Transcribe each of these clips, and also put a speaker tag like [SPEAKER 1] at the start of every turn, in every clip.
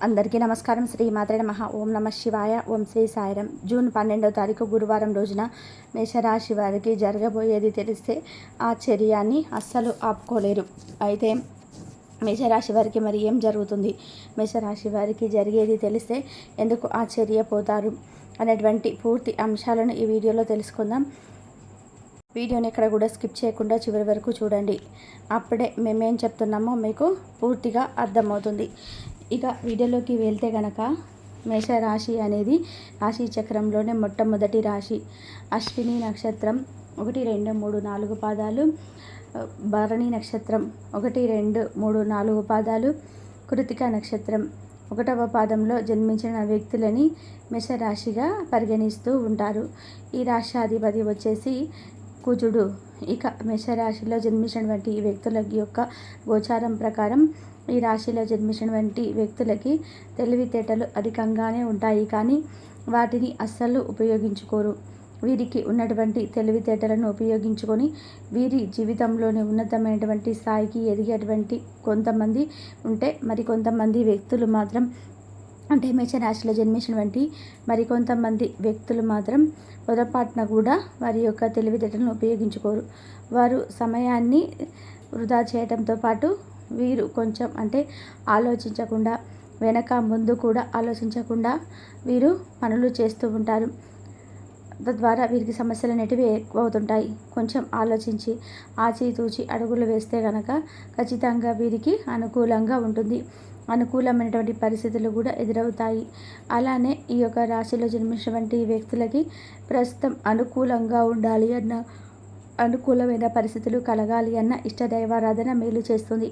[SPEAKER 1] అందరికీ నమస్కారం. శ్రీ మాత్రే నమః. ఓం నమ శివాయ. ఓం శ్రీ సాయిరం. జూన్ 12వ తారీఖు గురువారం రోజున మేషరాశి వారికి జరగబోయేది తెలిస్తే ఆశ్చర్యాన్ని అస్సలు ఆపుకోలేరు. అయితే మేషరాశి వారికి మరి ఏం జరుగుతుంది, మేషరాశి వారికి జరిగేది తెలిస్తే ఎందుకు ఆశ్చర్యపోతారు అనేటువంటి పూర్తి అంశాలను ఈ వీడియోలో తెలుసుకుందాం. వీడియోని ఎక్కడ కూడా స్కిప్ చేయకుండా చివరి వరకు చూడండి. అప్పుడే మేమేం చెప్తున్నామో మీకు పూర్తిగా అర్థమవుతుంది. ఇక వీడియోలోకి వెళ్తే గనక మేషరాశి అనేది రాశి చక్రంలోనే మొట్టమొదటి రాశి. అశ్విని నక్షత్రం 1, 2, 3, 4 పాదాలు, భరణి నక్షత్రం 1, 2, 3, 4 పాదాలు, కృతిక నక్షత్రం 1వ పాదంలో జన్మించిన వ్యక్తులని మేషరాశిగా పరిగణిస్తూ ఉంటారు. ఈ రాష్ట్రాధిపతి వచ్చేసి కుజుడు. ఇక మేషరాశిలో జన్మించినటువంటి వ్యక్తుల యొక్క గోచారం ప్రకారం ఈ రాశిలో జన్మించినటువంటి వ్యక్తులకి తెలివితేటలు అధికంగానే ఉంటాయి, కానీ వాటిని అస్సలు ఉపయోగించుకోరు. వీరికి ఉన్నటువంటి తెలివితేటలను ఉపయోగించుకొని వీరి జీవితంలోని ఉన్నతమైనటువంటి స్థాయికి ఎదిగేటువంటి కొంతమంది ఉంటే, మరికొంతమంది వ్యక్తులు మాత్రం అంటే మేషరాశిలో జన్మించినటువంటి మరికొంతమంది వ్యక్తులు మాత్రం పొరపాటున కూడా వారి యొక్క తెలివితేటలను ఉపయోగించుకోరు. వారు సమయాన్ని వృధా చేయడంతో పాటు వీరు కొంచెం అంటే ఆలోచించకుండా, వెనక ముందు కూడా ఆలోచించకుండా వీరు పనులు చేస్తూ ఉంటారు. తద్వారా వీరికి సమస్యలు అనేటివి ఎక్కువ అవుతుంటాయి. కొంచెం ఆలోచించి ఆచితూచి అడుగులు వేస్తే కనుక ఖచ్చితంగా వీరికి అనుకూలంగా ఉంటుంది. అనుకూలమైనటువంటి పరిస్థితులు కూడా ఎదురవుతాయి. అలానే ఈ యొక్క రాశిలో జన్మించినటువంటి వ్యక్తులకి ప్రస్తుతం అనుకూలంగా ఉండాలి అన్న, అనుకూలమైన పరిస్థితులు కలగాలి అన్న ఇష్టదైవారాధన మేలు చేస్తుంది.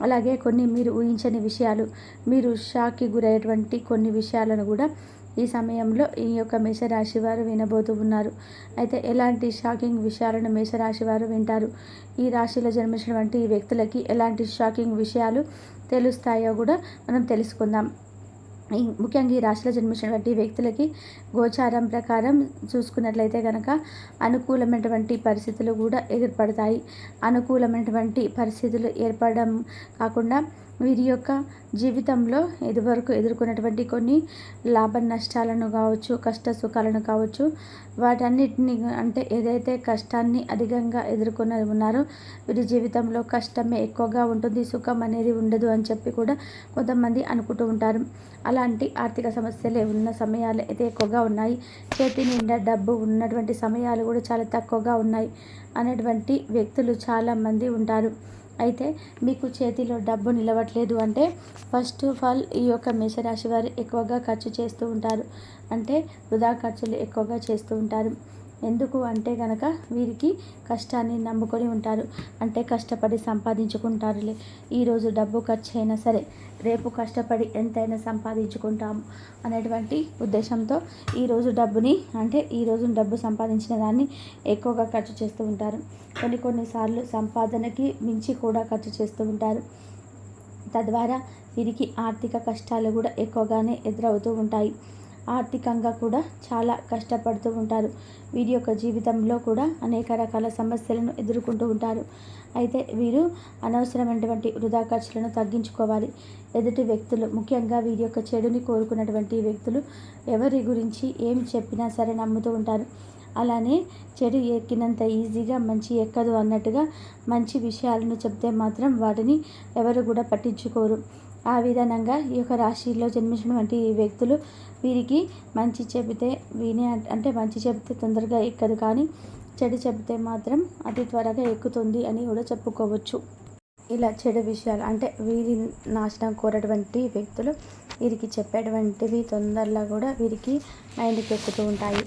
[SPEAKER 1] అలాగే కొన్ని మీరు ఊహించని విషయాలు, మీరు షాక్కి గురయ్యేటువంటి కొన్ని విషయాలను కూడా ఈ సమయంలో ఈ యొక్క మేషరాశి వారు వినబోతూ ఉన్నారు. అయితే ఎలాంటి షాకింగ్ విషయాలను మేషరాశి వారు వింటారు, ఈ రాశిలో జన్మించినటువంటి వ్యక్తులకి ఎలాంటి షాకింగ్ విషయాలు తెలుస్తాయో కూడా మనం తెలుసుకుందాం. ముఖ్యంగా ఈ రాశిలో జన్మించినటువంటి వ్యక్తులకి గోచారం ప్రకారం చూసుకున్నట్లయితే కనుక అనుకూలమైనటువంటి పరిస్థితులు కూడా ఏర్పడతాయి. అనుకూలమైనటువంటి పరిస్థితులు ఏర్పడడం కాకుండా వీరి యొక్క జీవితంలో ఇదివరకు ఎదుర్కొన్నటువంటి కొన్ని లాభ నష్టాలను కావచ్చు, కష్ట సుఖాలను కావచ్చు, వాటన్నిటిని అంటే ఏదైతే కష్టాన్ని అధికంగా ఎదుర్కొని ఉన్నారో వీరి జీవితంలో కష్టమే ఎక్కువగా ఉంటుంది, సుఖం అనేది ఉండదు అని చెప్పి కూడా కొంతమంది అనుకుంటూ ఉంటారు. అలాంటి ఆర్థిక సమస్యలే ఉన్న సమయాలు అయితే ఎక్కువగా ఉన్నాయి. చేతి నిండా డబ్బు ఉన్నటువంటి సమయాలు కూడా చాలా తక్కువగా ఉన్నాయి అనేటువంటి వ్యక్తులు చాలామంది ఉంటారు. అయితే మీకు చేతిలో డబ్బు నిలవట్లేదు అంటే ఫస్ట్ ఆఫ్ ఆల్ ఈ యొక్క మేషరాశి వారు ఎక్కువగా ఖర్చు చేస్తూ ఉంటారు. అంటే వృధా ఖర్చులు ఎక్కువగా చేస్తూ ఉంటారు. ఎందుకు అంటే కనుక వీరికి కష్టాన్ని నమ్ముకొని ఉంటారు. అంటే కష్టపడి సంపాదించుకుంటారులే, ఈరోజు డబ్బు ఖర్చు అయినా సరే రేపు కష్టపడి ఎంతైనా సంపాదించుకుంటాము అనేటువంటి ఉద్దేశంతో ఈరోజు డబ్బుని అంటే ఈరోజు డబ్బు సంపాదించిన దాన్ని ఎక్కువగా ఖర్చు చేస్తూ ఉంటారు. కొన్నిసార్లు సంపాదనకి మించి కూడా ఖర్చు చేస్తూ ఉంటారు. తద్వారా వీరికి ఆర్థిక కష్టాలు కూడా ఎక్కువగానే ఎదురవుతూ ఉంటాయి. ఆర్థికంగా కూడా చాలా కష్టపడుతూ ఉంటారు. వీరి యొక్క జీవితంలో కూడా అనేక రకాల సమస్యలను ఎదుర్కొంటూ ఉంటారు. అయితే వీరు అనవసరమైనటువంటి వృధా ఖర్చులను తగ్గించుకోవాలి. ఎదుటి వ్యక్తులు, ముఖ్యంగా వీరి యొక్క చెడుని కోరుకున్నటువంటి వ్యక్తులు ఎవరి గురించి ఏం చెప్పినా సరే నమ్ముతూ ఉంటారు. అలానే చెడు ఎక్కినంత ఈజీగా మంచి ఎక్కదు అన్నట్టుగా మంచి విషయాలను చెప్తే మాత్రం వాటిని ఎవరు కూడా పట్టించుకోరు. ఆ విధానంగా ఈ యొక్క రాశిలో జన్మించినటువంటి వ్యక్తులు వీరికి మంచి చెబితే మంచి చెబితే తొందరగా ఎక్కదు, కానీ చెడు చెబితే మాత్రం అతి త్వరగా ఎక్కుతుంది అని కూడా చెప్పుకోవచ్చు. ఇలా చెడు విషయాలు అంటే వీరి నాశనం కోరేటువంటి వ్యక్తులు వీరికి చెప్పేటువంటివి తొందరగా కూడా వీరికి మైండ్కి ఎక్కుతూ ఉంటాయి.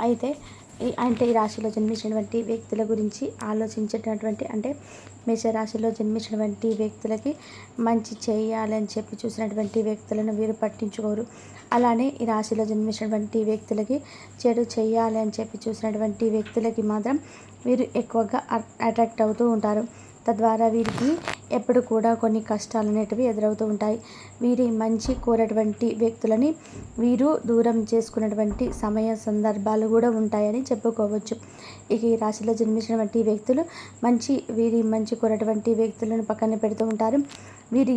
[SPEAKER 1] అయితే ఈ రాశిలో జన్మించినటువంటి వ్యక్తుల గురించి ఆలోచించేటటువంటి అంటే మేషరాశిలో జన్మించినటువంటి వ్యక్తులకి మంచి చేయాలని చెప్పి చూసినటువంటి వ్యక్తులను వీరు పట్టించుకోరు. అలానే ఈ రాశిలో జన్మించినటువంటి వ్యక్తులకి చెడు చేయాలి అని చెప్పి చూసినటువంటి వ్యక్తులకి మాత్రం వీరు ఎక్కువగా అట్రాక్ట్ అవుతూ ఉంటారు. తద్వారా వీరికి ఎప్పుడు కూడా కొన్ని కష్టాలు అనేటివి ఎదురవుతూ ఉంటాయి. వీరి మంచి కోరేటువంటి వ్యక్తులని వీరు దూరం చేసుకున్నటువంటి సమయ సందర్భాలు కూడా ఉంటాయని చెప్పుకోవచ్చు. ఇక ఈ రాశిలో జన్మించినటువంటి వ్యక్తులు వీరి మంచి కోరేటువంటి వ్యక్తులను పక్కన పెడుతూ ఉంటారు. వీరి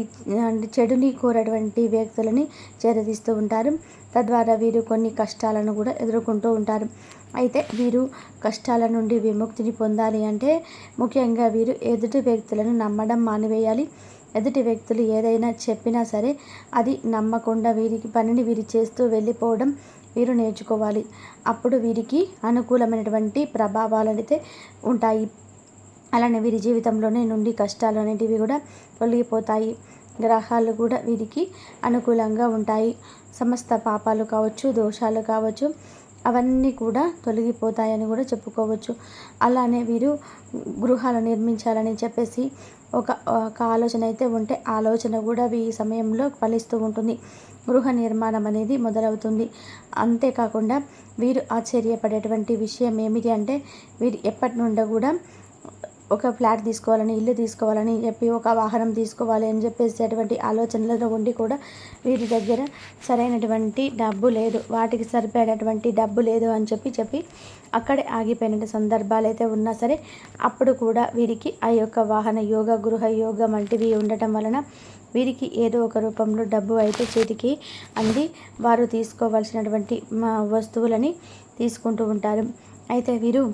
[SPEAKER 1] చెడుని కోరేటువంటి వ్యక్తులని చేరదీస్తూ ఉంటారు. తద్వారా వీరు కొన్ని కష్టాలను కూడా ఎదుర్కొంటూ ఉంటారు. అయితే వీరు కష్టాల నుండి విముక్తిని పొందాలి అంటే ముఖ్యంగా వీరు ఎదుటి వ్యక్తులను నమ్మడం మానివేయాలి. ఎదుటి వ్యక్తులు ఏదైనా చెప్పినా సరే అది నమ్మకుండా వీరికి పనిని వీరు చేస్తూ వెళ్ళిపోవడం వీరు నేర్చుకోవాలి. అప్పుడు వీరికి అనుకూలమైనటువంటి ప్రభావాలు అయితే ఉంటాయి. అలానే వీరి జీవితంలోనే నుండి కష్టాలు అనేటివి కూడా తొలగిపోతాయి. గ్రహాలు కూడా వీరికి అనుకూలంగా ఉంటాయి. సమస్త పాపాలు కావచ్చు, దోషాలు కావచ్చు, అవన్నీ కూడా తొలగిపోతాయని కూడా చెప్పుకోవచ్చు. అలానే వీరు గృహాలు నిర్మించాలని చెప్పేసి ఒక ఆలోచన అయితే ఉంటే ఆలోచన కూడా ఈ సమయంలో ఫలిస్తూ ఉంటుంది. గృహ నిర్మాణం అనేది మొదలవుతుంది. అంతేకాకుండా వీరు ఆశ్చర్యపడేటువంటి విషయం ఏమిటి అంటే వీరు ఎప్పటి నుండో కూడా ఒక ఫ్లాట్ తీసుకోవాలని, ఇల్లు తీసుకోవాలని చెప్పి, ఒక వాహనం తీసుకోవాలి అని చెప్పేసేటువంటి ఆలోచనలలో ఉండి కూడా వీరి దగ్గర సరైనటువంటి డబ్బు లేదు, వాటికి సరిపడేటువంటి డబ్బు లేదు అని చెప్పి అక్కడే ఆగిపోయిన సందర్భాలు అయితే ఉన్నా సరే అప్పుడు కూడా వీరికి ఆ యొక్క వాహన యోగ, గృహ యోగం వంటివి ఉండటం వలన వీరికి ఏదో ఒక రూపంలో డబ్బు అయితే చేతికి అంది వారు తీసుకోవాల్సినటువంటి వస్తువులని తీసుకుంటూ ఉంటారు. అయితే వీరు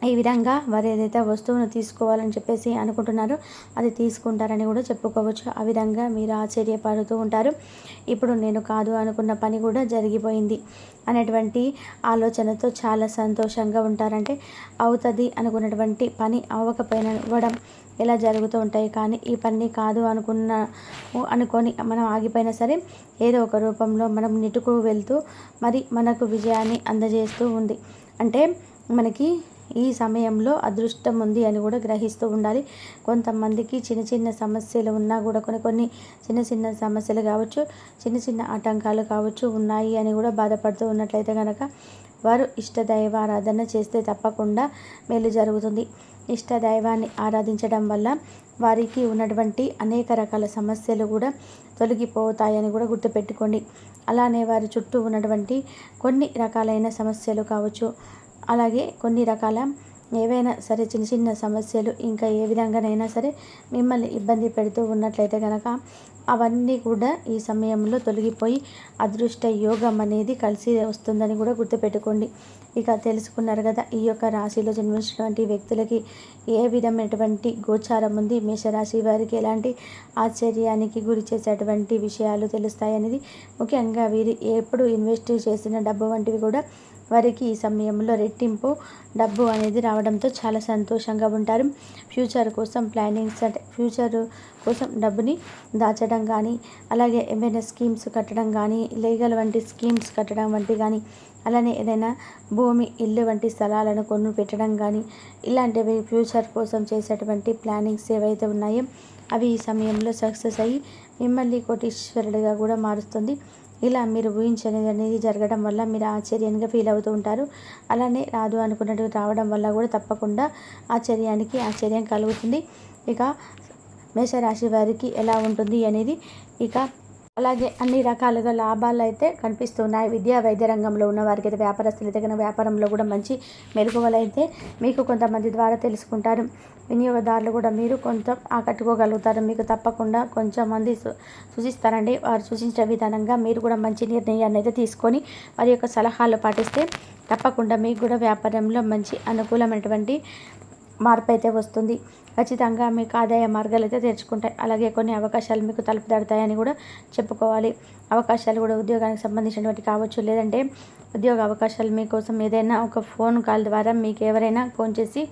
[SPEAKER 1] ఈ విధంగా వారు ఏదైతే వస్తువును తీసుకోవాలని చెప్పేసి అనుకుంటున్నారో అది తీసుకుంటారని కూడా చెప్పుకోవచ్చు. ఆ విధంగా మీరు ఆశ్చర్యపడుతూ ఉంటారు. ఇప్పుడు నేను కాదు అనుకున్న పని కూడా జరిగిపోయింది అనేటువంటి ఆలోచనతో చాలా సంతోషంగా ఉంటారంటే అవుతుంది అనుకున్నటువంటి పని అవ్వడం ఎలా జరుగుతూ ఉంటాయి. కానీ ఈ పని కాదు అనుకొని మనం ఆగిపోయినా సరే ఏదో ఒక రూపంలో మనం నెట్టుకు వెళ్తూ మరి మనకు విజయాన్ని అందజేస్తూ ఉంది. అంటే మనకి ఈ సమయంలో అదృష్టం ఉంది అని కూడా గ్రహిస్తూ ఉండాలి. కొంతమందికి చిన్న చిన్న సమస్యలు ఉన్నా కూడా కొన్ని చిన్న సమస్యలు కావచ్చు, చిన్న ఆటంకాలు కావచ్చు ఉన్నాయి అని కూడా బాధపడుతూ ఉన్నట్లయితే కనుక వారు ఇష్టదైవారాధన చేస్తే తప్పకుండా మేలు జరుగుతుంది. ఇష్టదైవాన్ని ఆరాధించడం వల్ల వారికి ఉన్నటువంటి అనేక రకాల సమస్యలు కూడా తొలగిపోతాయని కూడా గుర్తుపెట్టుకోండి. అలానే వారి చుట్టూ ఉన్నటువంటి కొన్ని రకాలైన సమస్యలు కావచ్చు, అలాగే కొన్ని రకాల ఏవైనా సరే చిన్న సమస్యలు ఇంకా ఏ విధంగానైనా సరే మిమ్మల్ని ఇబ్బంది పెడుతూ ఉన్నట్లయితే కనుక అవన్నీ కూడా ఈ సమయంలో తొలగిపోయి అదృష్ట యోగం అనేది కలిసి వస్తుందని కూడా గుర్తుపెట్టుకోండి. ఇక తెలుసుకున్నారు కదా ఈ యొక్క రాశిలో జన్మించినటువంటి వ్యక్తులకి ఏ విధమైనటువంటి గోచారం ఉంది, మేషరాశి వారికి ఎలాంటి ఆశ్చర్యానికి గురి చేసేటువంటి విషయాలు తెలుస్తాయనేది. ముఖ్యంగా వీరు ఎప్పుడు ఇన్వెస్ట్ చేసిన డబ్బు వంటివి కూడా వారికి ఈ సమయంలో రెట్టింపు డబ్బు అనేది రావడంతో చాలా సంతోషంగా ఉంటారు. ఫ్యూచర్ కోసం ప్లానింగ్స్ అంటే ఫ్యూచర్ కోసం డబ్బుని దాచడం కానీ, అలాగే ఏమైనా స్కీమ్స్ కట్టడం కానీ, లీగల్ వంటి స్కీమ్స్ కట్టడం వంటి కానీ, అలానే ఏదైనా భూమి, ఇల్లు వంటి స్థలాలను కొను పెట్టడం కానీ, ఇలాంటివి ఫ్యూచర్ కోసం చేసేటువంటి ప్లానింగ్స్ ఏవైతే ఉన్నాయో అవి ఈ సమయంలో సక్సెస్ అయ్యి మిమ్మల్ని కోటీశ్వరుడిగా కూడా మారుస్తుంది. ఇలా మీరు ఊహించనిది అనేది జరగడం వల్ల మీరు ఆశ్చర్యంగా ఫీల్ అవుతూ ఉంటారు. అలానే రాదు అనుకున్నట్టు రావడం వల్ల కూడా తప్పకుండా ఆశ్చర్యం కలుగుతుంది. ఇక మేషరాశి వారికి ఎలా ఉంటుంది అనేది అలాగే అన్ని రకాలుగా లాభాలు అయితే కనిపిస్తున్నాయి. విద్యా వైద్య రంగంలో ఉన్న వారికి అయితే వ్యాపారస్తులైతే కనుక వ్యాపారంలో కూడా మంచి మెలకువలు అయితే మీకు కొంతమంది ద్వారా తెలుసుకుంటారు. వినియోగదారులు కూడా మీరు కొంత ఆకట్టుకోగలుగుతారు. మీకు తప్పకుండా కొంచెం మంది సూచిస్తారండి. వారు సూచించే విధానంగా మీరు కూడా మంచి నిర్ణయాన్ని అయితే తీసుకొని వారి యొక్క సలహాలు పాటిస్తే తప్పకుండా మీకు కూడా వ్యాపారంలో మంచి అనుకూలమైనటువంటి మార్పు అయితే వస్తుంది. ఖచ్చితంగా మీకు ఆదాయ మార్గాలు అయితే తెరుచుకుంటాయి. అలాగే కొన్ని అవకాశాలు మీకు తలుపు తడతాయని కూడా చెప్పుకోవాలి. అవకాశాలు కూడా ఉద్యోగానికి సంబంధించినటువంటి కావచ్చు, లేదంటే ఉద్యోగ అవకాశాలు మీకోసం ఏదైనా ఒక ఫోన్ కాల్ ద్వారా మీకు ఎవరైనా ఫోన్ చేసి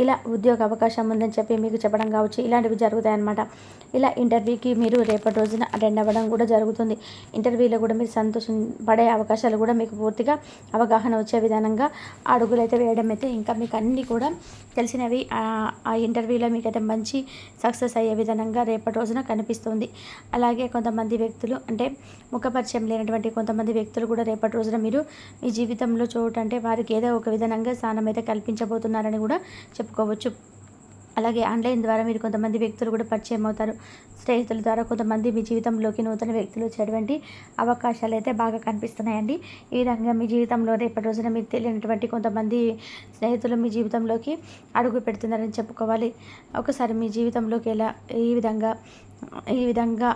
[SPEAKER 1] ఇలా ఉద్యోగ అవకాశం ఉందని చెప్పి మీకు చెప్పడం కావచ్చు, ఇలాంటివి జరుగుతాయన్నమాట. ఇలా ఇంటర్వ్యూకి మీరు రేపటి రోజున అటెండ్ అవ్వడం కూడా జరుగుతుంది. ఇంటర్వ్యూలో కూడా మీరు సంతోషం పడే అవకాశాలు కూడా మీకు పూర్తిగా అవగాహన వచ్చే విధానంగా అడుగులు అయితే వేయడం అయితే ఇంకా మీకు అన్నీ కూడా తెలిసినవి ఆ ఇంటర్వ్యూలో మీకైతే మంచి సక్సెస్ అయ్యే విధానంగా రేపటి రోజున కనిపిస్తుంది. అలాగే కొంతమంది వ్యక్తులు అంటే ముఖపరిచయం లేనటువంటి కొంతమంది వ్యక్తులు కూడా రేపటి రోజున మీరు మీ జీవితంలో చోటు అంటే వారికి ఏదో ఒక విధంగా స్థానం అయితే కల్పించబోతున్నారని కూడా చెప్పుకోవచ్చు. అలాగే ఆన్లైన్ ద్వారా మీరు కొంతమంది వ్యక్తులు కూడా పరిచయం అవుతారు. స్నేహితుల ద్వారా కొంతమంది మీ జీవితంలోకి నూతన వ్యక్తులు వచ్చేటువంటి అవకాశాలు అయితే బాగా కనిపిస్తున్నాయండి. ఈ విధంగా మీ జీవితంలో రేపటి రోజున మీకు తెలియనటువంటి కొంతమంది స్నేహితులు మీ జీవితంలోకి అడుగు పెడుతున్నారని చెప్పుకోవాలి. ఒకసారి మీ జీవితంలోకి ఈ విధంగా ఈ విధంగా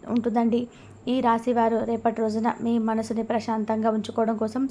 [SPEAKER 1] ఉంటుందండి. ఈ రాశి వారు రేపటి రోజున మీ మనసుని ప్రశాంతంగా ఉంచుకోవడం కోసం